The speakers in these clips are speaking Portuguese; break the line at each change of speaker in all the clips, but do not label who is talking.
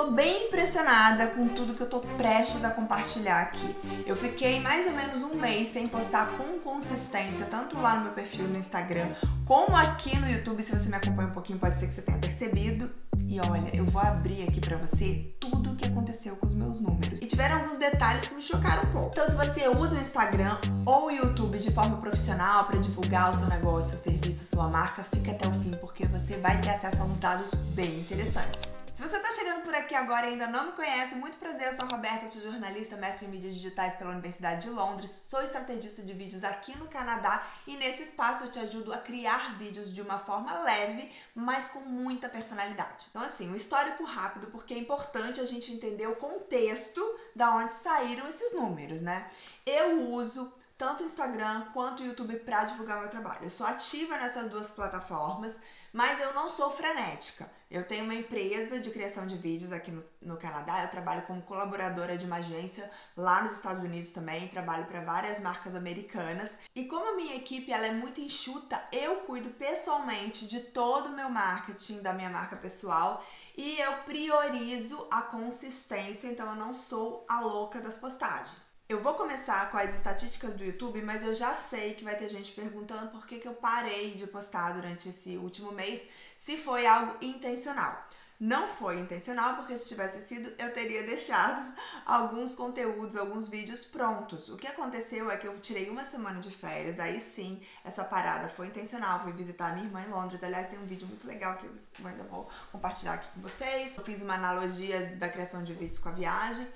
tô bem impressionada com tudo que eu tô prestes a compartilhar aqui. Eu fiquei mais ou menos um mês sem postar com consistência, tanto lá no meu perfil no Instagram, como aqui no YouTube. Se você me acompanha um pouquinho, pode ser que você tenha percebido. E olha, eu vou abrir aqui pra você tudo o que aconteceu com os meus números. E tiveram alguns detalhes que me chocaram um pouco. Então, se você usa o Instagram ou o YouTube de forma profissional para divulgar o seu negócio, seu serviço, sua marca, fica até o fim, porque você vai ter acesso a uns dados bem interessantes. Se você está chegando por aqui agora e ainda não me conhece, muito prazer, eu sou a Roberta, sou jornalista, mestre em mídias digitais pela Universidade de Londres, sou estrategista de vídeos aqui no Canadá e nesse espaço eu te ajudo a criar vídeos de uma forma leve, mas com muita personalidade. Então assim, um histórico rápido, porque é importante a gente entender o contexto da onde saíram esses números, né? Eu uso tanto o Instagram quanto o YouTube para divulgar meu trabalho. Eu sou ativa nessas duas plataformas, mas eu não sou frenética. Eu tenho uma empresa de criação de vídeos aqui no Canadá, eu trabalho como colaboradora de uma agência lá nos Estados Unidos também, trabalho para várias marcas americanas. E como a minha equipe ela é muito enxuta, eu cuido pessoalmente de todo o meu marketing, da minha marca pessoal, e eu priorizo a consistência, então eu não sou a louca das postagens. Eu vou começar com as estatísticas do YouTube, mas eu já sei que vai ter gente perguntando por que eu parei de postar durante esse último mês, se foi algo intencional. Não foi intencional, porque se tivesse sido, eu teria deixado alguns conteúdos, alguns vídeos prontos. O que aconteceu é que eu tirei uma semana de férias, aí sim, essa parada foi intencional, fui visitar a minha irmã em Londres. Aliás, tem um vídeo muito legal que eu ainda vou compartilhar aqui com vocês. Eu fiz uma analogia da criação de vídeos com a viagem.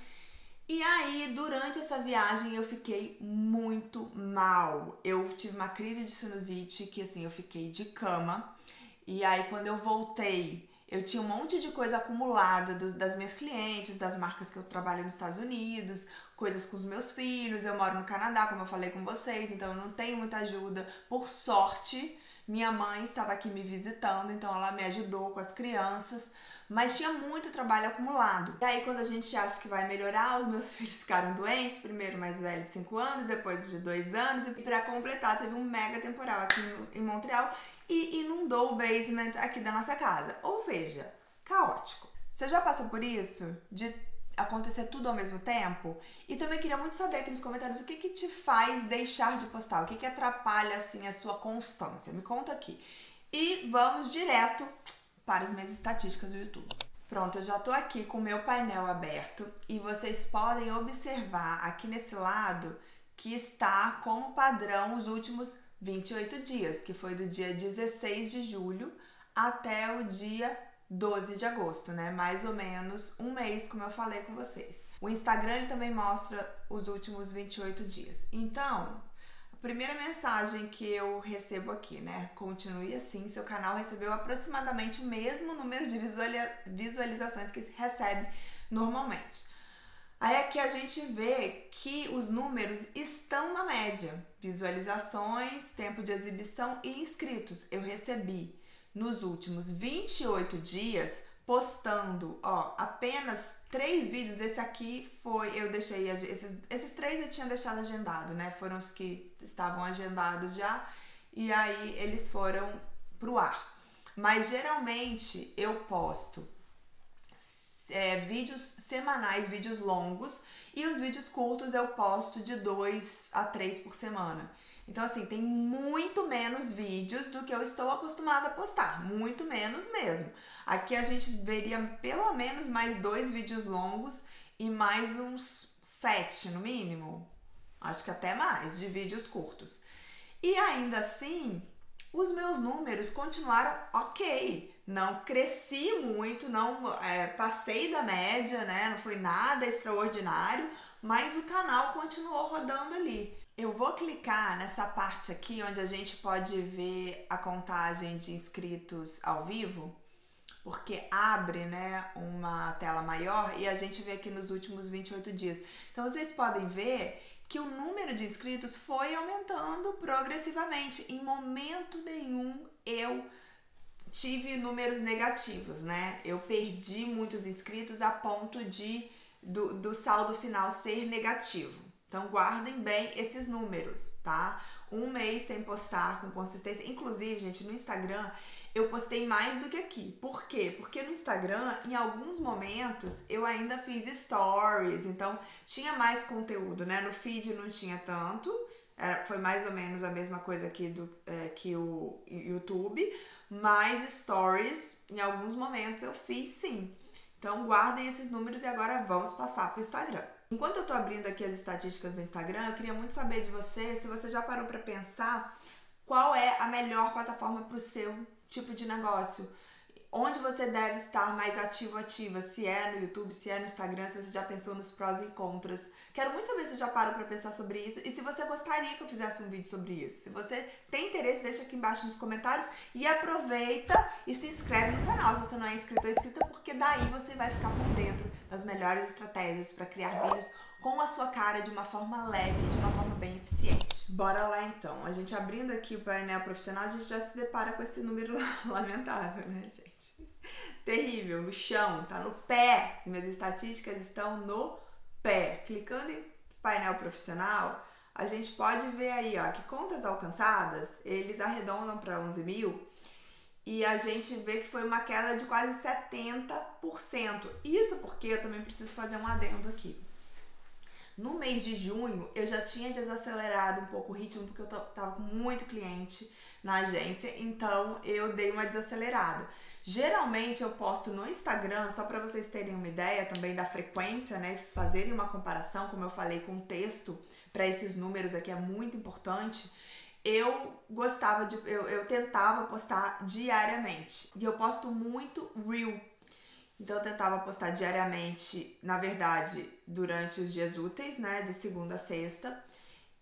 E aí, durante essa viagem, eu fiquei muito mal. Eu tive uma crise de sinusite, que assim, eu fiquei de cama. E aí, quando eu voltei, eu tinha um monte de coisa acumulada das minhas clientes, das marcas que eu trabalho nos Estados Unidos, coisas com os meus filhos. Eu moro no Canadá, como eu falei com vocês, então eu não tenho muita ajuda. Por sorte, minha mãe estava aqui me visitando, então ela me ajudou com as crianças. Mas tinha muito trabalho acumulado. E aí, quando a gente acha que vai melhorar, os meus filhos ficaram doentes. Primeiro o mais velho de 5 anos, depois de 2 anos. E pra completar, teve um mega temporal aqui em Montreal e inundou o basement aqui da nossa casa. Ou seja, caótico. Você já passou por isso? De acontecer tudo ao mesmo tempo? E também queria muito saber aqui nos comentários o que te faz deixar de postar, o que atrapalha assim a sua constância. Me conta aqui. E vamos direto para as minhas estatísticas do YouTube. Pronto, eu já tô aqui com o meu painel aberto e vocês podem observar aqui nesse lado que está como padrão os últimos 28 dias, que foi do dia 16 de julho até o dia 12 de agosto, né? Mais ou menos um mês, como eu falei com vocês. O Instagram ele também mostra os últimos 28 dias. Então, primeira mensagem que eu recebo aqui, né? Continue assim, seu canal recebeu aproximadamente o mesmo número de visualizações que recebe normalmente. Aí aqui a gente vê que os números estão na média. Visualizações, tempo de exibição e inscritos. Eu recebi nos últimos 28 dias postando, ó, apenas 3 vídeos. Esse aqui foi, eu deixei, esses 3 eu tinha deixado agendado, né? Foram os que estavam agendados já, e aí eles foram pro ar. Mas geralmente eu posto vídeos semanais, vídeos longos, e os vídeos curtos eu posto de 2 a 3 por semana. Então assim, tem muito menos vídeos do que eu estou acostumada a postar, muito menos mesmo. Aqui a gente veria pelo menos mais 2 vídeos longos e mais uns 7 no mínimo, acho que até mais, de vídeos curtos. E ainda assim, os meus números continuaram ok, não cresci muito, não passei da média, né? Não foi nada extraordinário, mas o canal continuou rodando ali. Eu vou clicar nessa parte aqui onde a gente pode ver a contagem de inscritos ao vivo, porque abre, né, uma tela maior e a gente vê aqui nos últimos 28 dias. Então vocês podem ver que o número de inscritos foi aumentando progressivamente. Em momento nenhum eu tive números negativos, né? Eu perdi muitos inscritos a ponto do saldo final ser negativo. Então guardem bem esses números, tá? Um mês sem postar com consistência. Inclusive, gente, no Instagram eu postei mais do que aqui. Por quê? Porque no Instagram, em alguns momentos, eu ainda fiz stories, então tinha mais conteúdo, né? No feed não tinha tanto, foi mais ou menos a mesma coisa aqui que o YouTube, mas stories, em alguns momentos eu fiz sim. Então guardem esses números e agora vamos passar para o Instagram. Enquanto eu tô abrindo aqui as estatísticas do Instagram, eu queria muito saber de você, se você já parou para pensar qual é a melhor plataforma para o seu tipo de negócio. Onde você deve estar mais ativo, ativa, se é no YouTube, se é no Instagram, se você já pensou nos prós e contras. Quero muito saber se você já parou para pensar sobre isso e se você gostaria que eu fizesse um vídeo sobre isso. Se você tem interesse, deixa aqui embaixo nos comentários e aproveita e se inscreve no canal se você não é inscrito ou inscrita, porque daí você vai ficar por dentro das melhores estratégias para criar vídeos com a sua cara de uma forma leve e de uma forma bem eficiente. Bora lá então. A gente abrindo aqui o painel profissional, a gente já se depara com esse número lamentável, né, gente? Terrível, no chão, tá no pé. As minhas estatísticas estão no pé. Clicando em painel profissional, a gente pode ver aí, ó, que contas alcançadas, eles arredondam para 11 mil e a gente vê que foi uma queda de quase 70%. Isso porque eu também preciso fazer um adendo aqui. No mês de junho, eu já tinha desacelerado um pouco o ritmo, porque eu tava com muito cliente na agência, então eu dei uma desacelerada. Geralmente eu posto no Instagram, só para vocês terem uma ideia também da frequência, né? Fazerem uma comparação, como eu falei, com texto, para esses números aqui é muito importante. Eu tentava postar diariamente. E eu posto muito Reel. Então eu tentava postar diariamente, na verdade, durante os dias úteis, né, de segunda a sexta,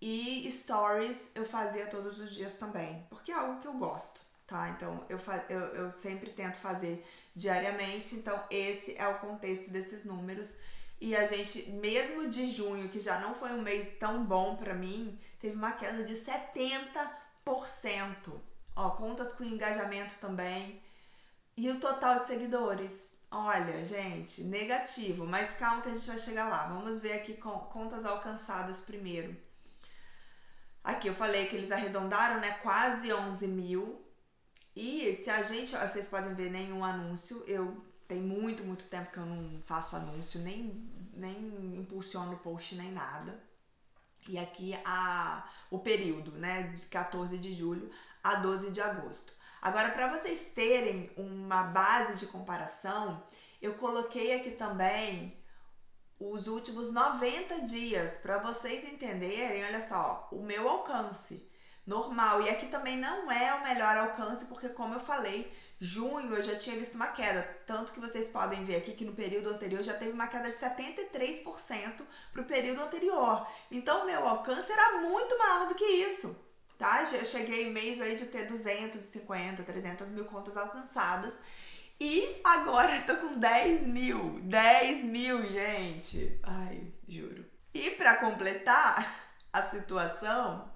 e stories eu fazia todos os dias também, porque é algo que eu gosto, tá? Então eu sempre tento fazer diariamente, então esse é o contexto desses números. E a gente, mesmo de junho, que já não foi um mês tão bom pra mim, teve uma queda de 70%. Ó, contas com engajamento também. E o total de seguidores? Olha, gente, negativo, mas calma que a gente vai chegar lá. Vamos ver aqui com contas alcançadas primeiro. Aqui eu falei que eles arredondaram, né, quase 11 mil. E se a gente, vocês podem ver nenhum anúncio, tem muito tempo que eu não faço anúncio, nem impulsiono post, nem nada. E aqui o período, né, de 14 de julho a 12 de agosto. Agora, para vocês terem uma base de comparação, eu coloquei aqui também os últimos 90 dias, para vocês entenderem, olha só, o meu alcance normal. E aqui também não é o melhor alcance, porque como eu falei, junho eu já tinha visto uma queda, tanto que vocês podem ver aqui que no período anterior já teve uma queda de 73% para o período anterior. Então, o meu alcance era muito maior do que isso. Tá? Eu cheguei em mês aí de ter 250, 300 mil contas alcançadas. E agora eu tô com 10 mil. 10 mil, gente. Ai, juro. E pra completar a situação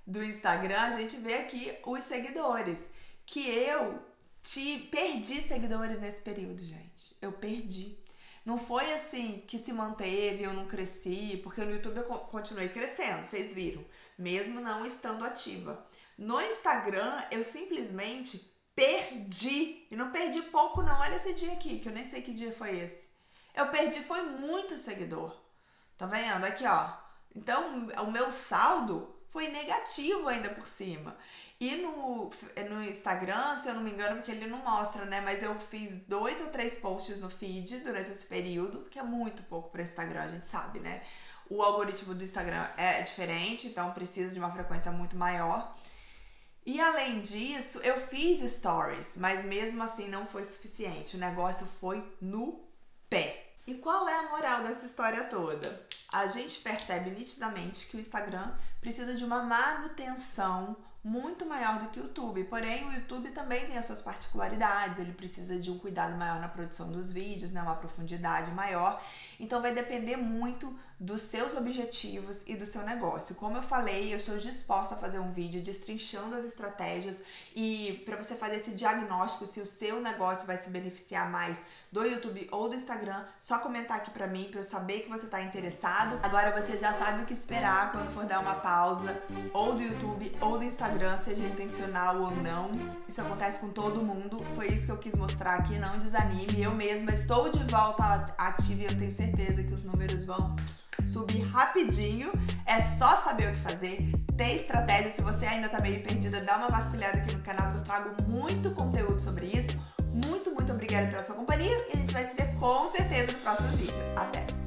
do Instagram, a gente vê aqui os seguidores. Que eu perdi seguidores nesse período, gente. Eu perdi. Não foi assim que se manteve, eu não cresci, porque no YouTube eu continuei crescendo, vocês viram, mesmo não estando ativa. No Instagram, eu simplesmente perdi, e não perdi pouco não, olha esse dia aqui, que eu nem sei que dia foi esse. Eu perdi, foi muito seguidor, tá vendo? Aqui, ó. Então, o meu saldo foi negativo ainda por cima. E no Instagram, se eu não me engano, porque ele não mostra, né? Mas eu fiz 2 ou 3 posts no feed durante esse período, que é muito pouco para o Instagram, a gente sabe, né? O algoritmo do Instagram é diferente, então precisa de uma frequência muito maior. E além disso, eu fiz stories, mas mesmo assim não foi suficiente. O negócio foi no pé. E qual é a moral dessa história toda? A gente percebe nitidamente que o Instagram precisa de uma manutenção muito maior do que o YouTube, porém o YouTube também tem as suas particularidades, ele precisa de um cuidado maior na produção dos vídeos, né, uma profundidade maior, então vai depender muito dos seus objetivos e do seu negócio. Como eu falei, eu estou disposta a fazer um vídeo destrinchando as estratégias e para você fazer esse diagnóstico se o seu negócio vai se beneficiar mais do YouTube ou do Instagram, só comentar aqui pra mim, pra eu saber que você tá interessado. Agora você já sabe o que esperar quando for dar uma pausa ou do YouTube ou do Instagram Instagram, seja intencional ou não. Isso acontece com todo mundo. Foi isso que eu quis mostrar aqui, não desanime. Eu mesma estou de volta ativa e eu tenho certeza que os números vão subir rapidinho. É só saber o que fazer, ter estratégia. Se você ainda tá meio perdida, dá uma vasculhada aqui no canal que eu trago muito conteúdo sobre isso. Muito obrigada pela sua companhia e a gente vai se ver com certeza no próximo vídeo. Até!